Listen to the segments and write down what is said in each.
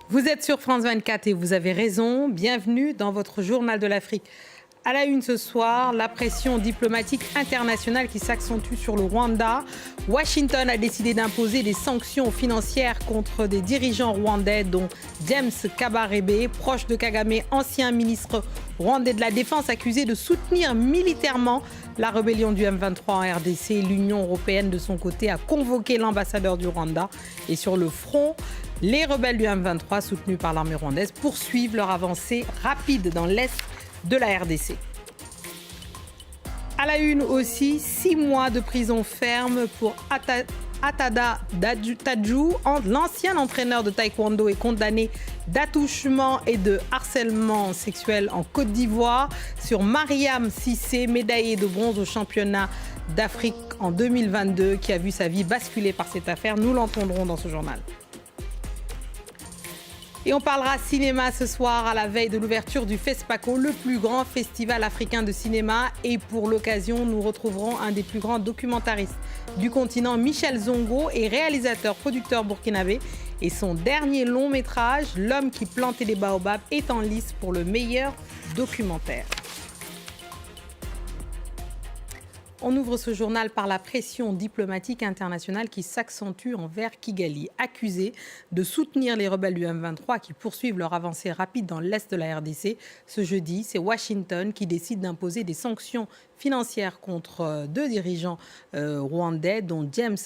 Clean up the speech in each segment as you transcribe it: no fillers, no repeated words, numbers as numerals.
Vous êtes sur France 24 et vous avez raison. Bienvenue dans votre journal de l'Afrique. À la une ce soir, la pression diplomatique internationale qui s'accentue sur le Rwanda. Washington a décidé d'imposer des sanctions financières contre des dirigeants rwandais, dont James Kabarebe, proche de Kagame, ancien ministre rwandais de la Défense, accusé de soutenir militairement la rébellion du M23 en RDC. L'Union européenne, de son côté, a convoqué l'ambassadeur du Rwanda. Et sur le front, les rebelles du M23, soutenus par l'armée rwandaise, poursuivent leur avancée rapide dans l'est de la RDC. À la une aussi, 6 mois de prison ferme pour Atada Tadjou. L'ancien entraîneur de taekwondo est condamné d'attouchement et de harcèlement sexuel en Côte d'Ivoire. Sur Mariam Cissé, médaillée de bronze au championnat d'Afrique en 2022, qui a vu sa vie basculer par cette affaire. Nous l'entendrons dans ce journal. Et on parlera cinéma ce soir à la veille de l'ouverture du FESPACO, le plus grand festival africain de cinéma. Et pour l'occasion, nous retrouverons un des plus grands documentaristes du continent, Michel Zongo, est réalisateur, producteur burkinabé. Et son dernier long métrage, L'homme qui plantait les baobabs, est en lice pour le meilleur documentaire. On ouvre ce journal par la pression diplomatique internationale qui s'accentue envers Kigali, accusé de soutenir les rebelles du M23 qui poursuivent leur avancée rapide dans l'est de la RDC. Ce jeudi, c'est Washington qui décide d'imposer des sanctions financières contre deux dirigeants rwandais, dont James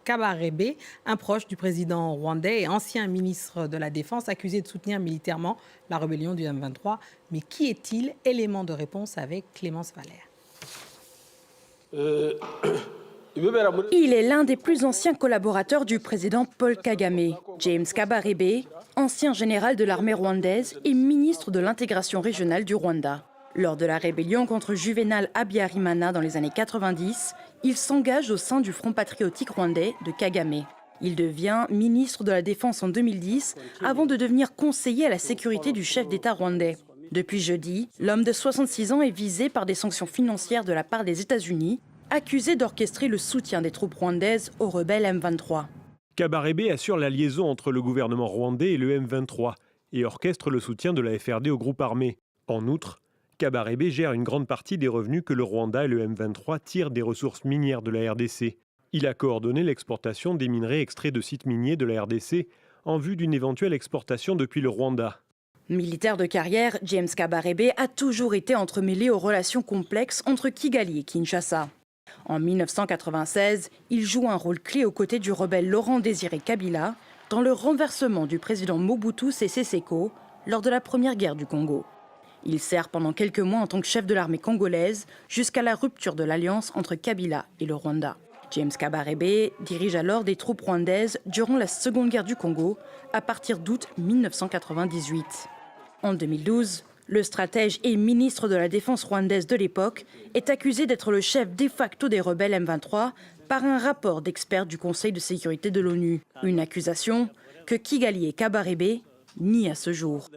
Kabarebe, un proche du président rwandais et ancien ministre de la Défense, accusé de soutenir militairement la rébellion du M23. Mais qui est-il? Élément de réponse avec Clémence Valère. Il est l'un des plus anciens collaborateurs du président Paul Kagame. James Kabarebe, ancien général de l'armée rwandaise et ministre de l'intégration régionale du Rwanda. Lors de la rébellion contre Juvenal Habyarimana dans les années 90, il s'engage au sein du Front patriotique rwandais de Kagame. Il devient ministre de la Défense en 2010 avant de devenir conseiller à la sécurité du chef d'État rwandais. Depuis jeudi, l'homme de 66 ans est visé par des sanctions financières de la part des États-Unis, accusé d'orchestrer le soutien des troupes rwandaises aux rebelles M23. Kabarebe assure la liaison entre le gouvernement rwandais et le M23 et orchestre le soutien de la FRD au groupe armé. En outre, Kabarebe gère une grande partie des revenus que le Rwanda et le M23 tirent des ressources minières de la RDC. Il a coordonné l'exportation des minerais extraits de sites miniers de la RDC en vue d'une éventuelle exportation depuis le Rwanda. Militaire de carrière, James Kabarebe a toujours été entremêlé aux relations complexes entre Kigali et Kinshasa. En 1996, il joue un rôle clé aux côtés du rebelle Laurent Désiré Kabila dans le renversement du président Mobutu Sese Seko lors de la première guerre du Congo. Il sert pendant quelques mois en tant que chef de l'armée congolaise jusqu'à la rupture de l'alliance entre Kabila et le Rwanda. James Kabarebe dirige alors des troupes rwandaises durant la Seconde Guerre du Congo à partir d'août 1998. En 2012, le stratège et ministre de la Défense rwandaise de l'époque est accusé d'être le chef de facto des rebelles M23 par un rapport d'experts du Conseil de sécurité de l'ONU. Une accusation que Kigali et Kabarebe nient à ce jour.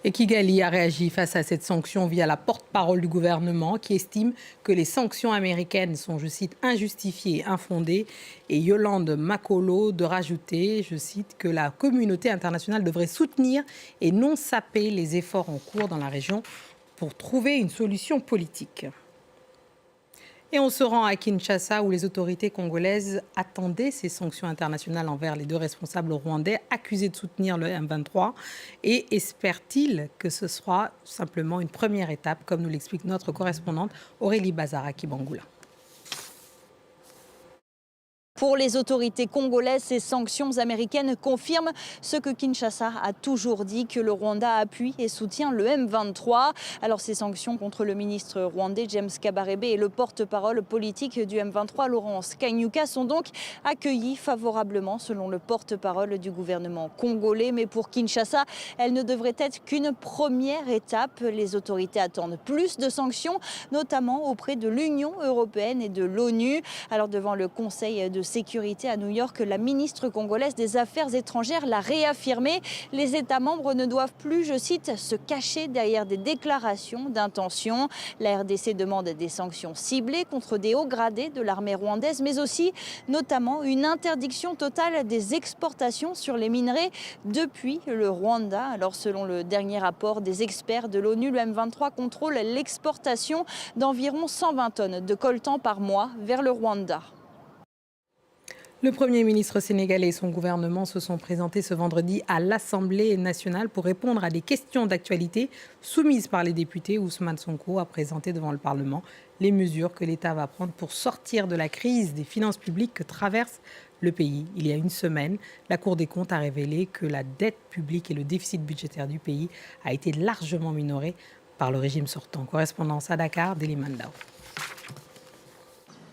Et Kigali a réagi face à cette sanction via la porte-parole du gouvernement qui estime que les sanctions américaines sont, je cite, injustifiées et infondées. Et Yolande Makolo de rajouter, je cite, que la communauté internationale devrait soutenir et non saper les efforts en cours dans la région pour trouver une solution politique. Et on se rend à Kinshasa où les autorités congolaises attendaient ces sanctions internationales envers les deux responsables rwandais accusés de soutenir le M23 et espèrent-ils que ce sera simplement une première étape, comme nous l'explique notre correspondante Aurélie Bazara-Kibangula. Pour les autorités congolaises, ces sanctions américaines confirment ce que Kinshasa a toujours dit, que le Rwanda appuie et soutient le M23. Alors ces sanctions contre le ministre rwandais James Kabarebe et le porte-parole politique du M23 Laurence Kanyuka sont donc accueillies favorablement selon le porte-parole du gouvernement congolais. Mais pour Kinshasa, elles ne devraient être qu'une première étape. Les autorités attendent plus de sanctions, notamment auprès de l'Union européenne et de l'ONU. Alors devant le Conseil de sécurité à New York, la ministre congolaise des Affaires étrangères l'a réaffirmé. Les États membres ne doivent plus, je cite, se cacher derrière des déclarations d'intention. La RDC demande des sanctions ciblées contre des hauts gradés de l'armée rwandaise, mais aussi notamment une interdiction totale des exportations sur les minerais depuis le Rwanda. Alors selon le dernier rapport des experts de l'ONU, le M23 contrôle l'exportation d'environ 120 tonnes de coltan par mois vers le Rwanda. Le Premier ministre sénégalais et son gouvernement se sont présentés ce vendredi à l'Assemblée nationale pour répondre à des questions d'actualité soumises par les députés. Ousmane Sonko a présenté devant le Parlement les mesures que l'État va prendre pour sortir de la crise des finances publiques que traverse le pays. Il y a une semaine, la Cour des comptes a révélé que la dette publique et le déficit budgétaire du pays a été largement minoré par le régime sortant. Correspondance à Dakar, Déliman Ndao.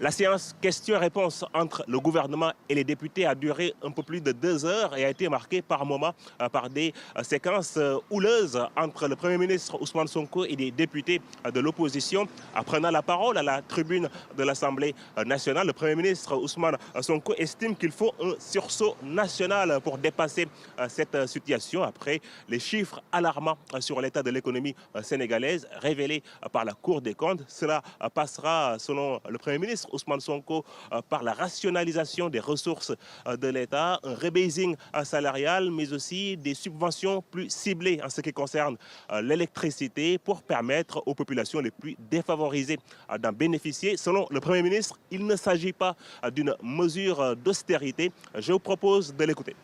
La séance questions-réponses entre le gouvernement et les députés a duré un peu plus de 2 heures et a été marquée par moments par des séquences houleuses entre le Premier ministre Ousmane Sonko et des députés de l'opposition. Prenant la parole à la tribune de l'Assemblée nationale, le Premier ministre Ousmane Sonko estime qu'il faut un sursaut national pour dépasser cette situation après les chiffres alarmants sur l'état de l'économie sénégalaise révélés par la Cour des comptes. Cela passera, selon le Premier ministre Ousmane Sonko, par la rationalisation des ressources de l'État, un rebasing salarial, mais aussi des subventions plus ciblées en ce qui concerne l'électricité pour permettre aux populations les plus défavorisées d'en bénéficier. Selon le Premier ministre, il ne s'agit pas d'une mesure d'austérité. Je vous propose de l'écouter.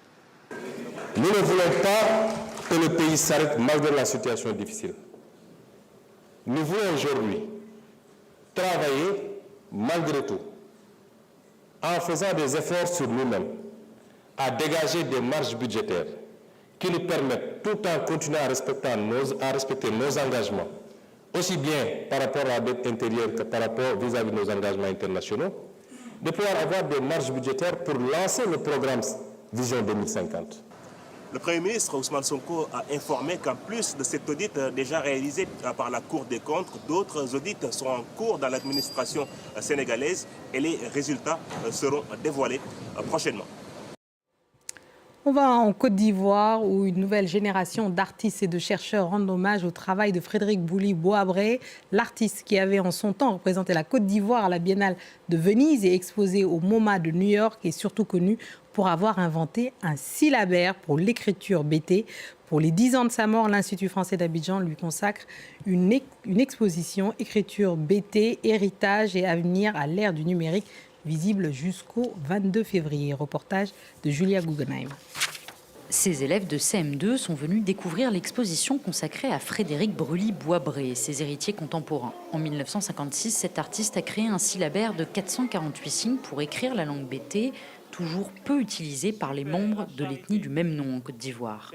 Nous ne voulons pas que le pays s'arrête malgré la situation difficile. Nous voulons aujourd'hui travailler malgré tout, en faisant des efforts sur nous-mêmes, à dégager des marges budgétaires qui nous permettent, tout en continuant à respecter nos engagements, aussi bien par rapport à la dette intérieure que par rapport vis-à-vis de nos engagements internationaux, de pouvoir avoir des marges budgétaires pour lancer le programme Vision 2050. Le Premier ministre Ousmane Sonko a informé qu'en plus de cet audit déjà réalisé par la Cour des comptes, d'autres audits sont en cours dans l'administration sénégalaise et les résultats seront dévoilés prochainement. On va en Côte d'Ivoire où une nouvelle génération d'artistes et de chercheurs rendent hommage au travail de Frédéric Bouli-Boabré, l'artiste qui avait en son temps représenté la Côte d'Ivoire à la Biennale de Venise et exposé au MoMA de New York, est surtout connu pour avoir inventé un syllabaire pour l'écriture BT. Pour les 10 ans de sa mort, l'Institut français d'Abidjan lui consacre une exposition écriture BT, héritage et avenir à l'ère du numérique, visible jusqu'au 22 février. Reportage de Julia Guggenheim. Ces élèves de CM2 sont venus découvrir l'exposition consacrée à Frédéric Brully-Boisbré et ses héritiers contemporains. En 1956, cet artiste a créé un syllabaire de 448 signes pour écrire la langue BT, toujours peu utilisée par les membres de l'ethnie du même nom en Côte d'Ivoire.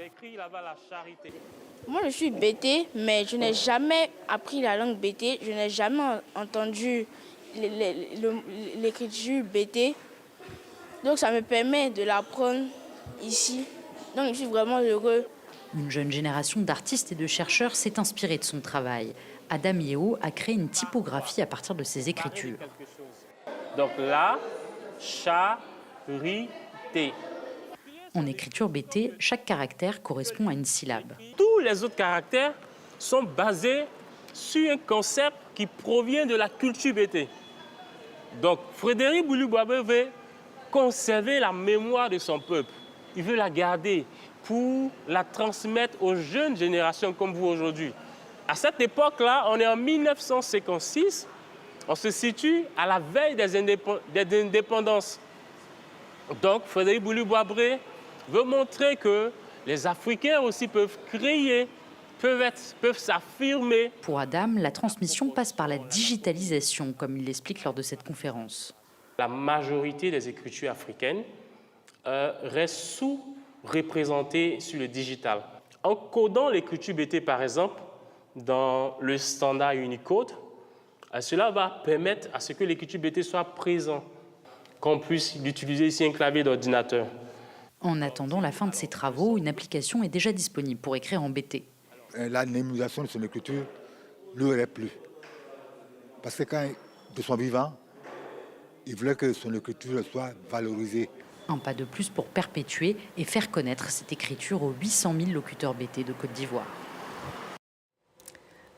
Moi, je suis BT, mais je n'ai jamais appris la langue BT. Je n'ai jamais entendu l'écriture BT. Donc, ça me permet de l'apprendre ici. Donc, je suis vraiment heureux. Une jeune génération d'artistes et de chercheurs s'est inspirée de son travail. Adam Yeo a créé une typographie à partir de ses écritures. Donc là, chat, ri, té. En écriture BT, chaque caractère correspond à une syllabe. Tous les autres caractères sont basés sur un concept qui provient de la culture BT. Donc, Frédéric Bouli-Boisbré veut conserver la mémoire de son peuple. Il veut la garder pour la transmettre aux jeunes générations comme vous aujourd'hui. À cette époque-là, on est en 1956, on se situe à la veille des indépendances. Donc, Frédéric Bouli-Boisbré veut montrer que les Africains aussi peuvent créer, peuvent s'affirmer. Pour Adam, la transmission passe par la digitalisation, comme il l'explique lors de cette conférence. La majorité des écritures africaines restent sous-représentées sur le digital. En codant l'écriture BT, par exemple, dans le standard Unicode, cela va permettre à ce que l'écriture BT soit présente, qu'on puisse l'utiliser ici un clavier d'ordinateur. En attendant la fin de ses travaux, une application est déjà disponible pour écrire en BT. L'anonymisation de son écriture ne l'aurait plus. Parce que quand, de son vivant, il voulait que son écriture soit valorisée. Un pas de plus pour perpétuer et faire connaître cette écriture aux 800 000 locuteurs BT de Côte d'Ivoire.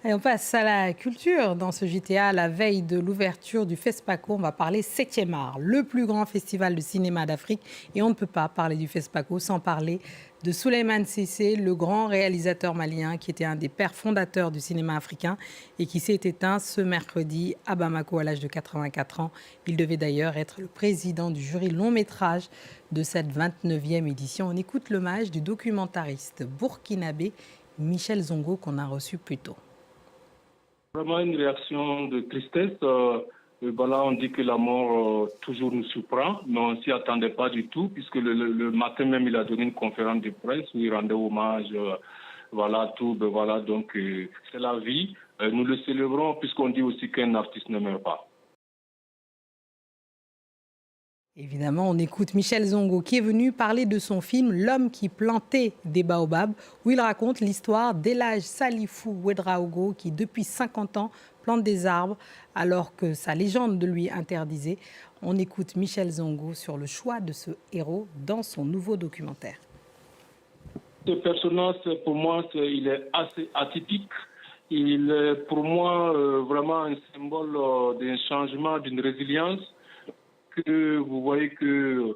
Et on passe à la culture. Dans ce JTA, à la veille de l'ouverture du FESPACO, on va parler 7e art, le plus grand festival de cinéma d'Afrique. Et on ne peut pas parler du FESPACO sans parler de Souleymane Cissé, le grand réalisateur malien qui était un des pères fondateurs du cinéma africain et qui s'est éteint ce mercredi à Bamako à l'âge de 84 ans. Il devait d'ailleurs être le président du jury long-métrage de cette 29e édition. On écoute l'hommage du documentariste burkinabé Michel Zongo qu'on a reçu plus tôt. Vraiment une réaction de tristesse. Voilà, on dit que la mort toujours nous surprend, mais on ne s'y attendait pas du tout, puisque le matin même, il a donné une conférence de presse où il rendait hommage, voilà, tout, voilà, donc c'est la vie. Nous le célébrons, puisqu'on dit aussi qu'un artiste ne meurt pas. Évidemment, on écoute Michel Zongo qui est venu parler de son film « L'homme qui plantait des baobabs » où il raconte l'histoire d'Elhadj Salifou Ouedraogo qui, depuis 50 ans, plante des arbres alors que sa légende de lui interdisait. On écoute Michel Zongo sur le choix de ce héros dans son nouveau documentaire. Ce personnage, pour moi, il est assez atypique. Il est pour moi vraiment un symbole d'un changement, d'une résilience. Que vous voyez que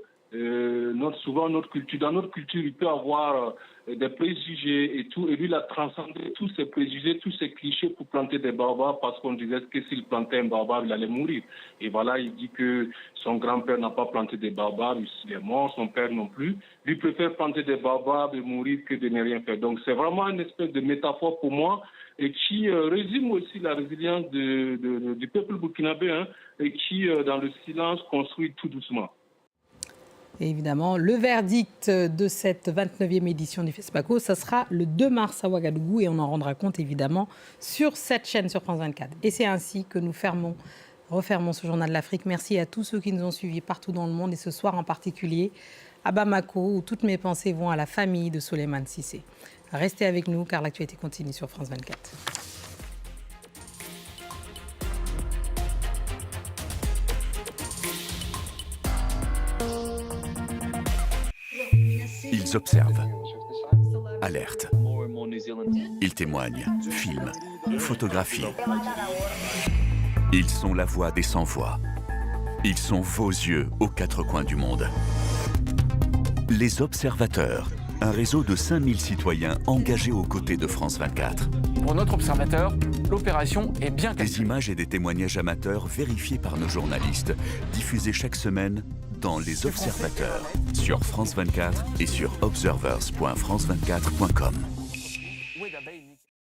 souvent dans notre culture, il peut y avoir des préjugés et tout, et lui il a transcendé tous ces préjugés, tous ces clichés pour planter des baobabs parce qu'on disait que s'il plantait un baobab, il allait mourir. Et voilà, il dit que son grand-père n'a pas planté des baobabs, il est mort, son père non plus. Lui préfère planter des baobabs et mourir que de ne rien faire. Donc c'est vraiment une espèce de métaphore pour moi et qui résume aussi la résilience du peuple burkinabé, hein, et qui, dans le silence, construit tout doucement. Et évidemment, le verdict de cette 29e édition du FESPACO, ça sera le 2 mars à Ouagadougou et on en rendra compte évidemment sur cette chaîne, sur France 24. Et c'est ainsi que nous refermons ce journal de l'Afrique. Merci à tous ceux qui nous ont suivis partout dans le monde et ce soir en particulier à Bamako où toutes mes pensées vont à la famille de Souleymane Cissé. Restez avec nous car l'actualité continue sur France 24. Ils observent, alertent, ils témoignent, filment, photographient. Ils sont la voix des sans-voix. Ils sont vos yeux aux quatre coins du monde. Les Observateurs, un réseau de 5000 citoyens engagés aux côtés de France 24. Pour notre observateur, l'opération est bien calculée. Des images et des témoignages amateurs vérifiés par nos journalistes, diffusés chaque semaine dans Les Observateurs, sur France 24 et sur observers.france24.com.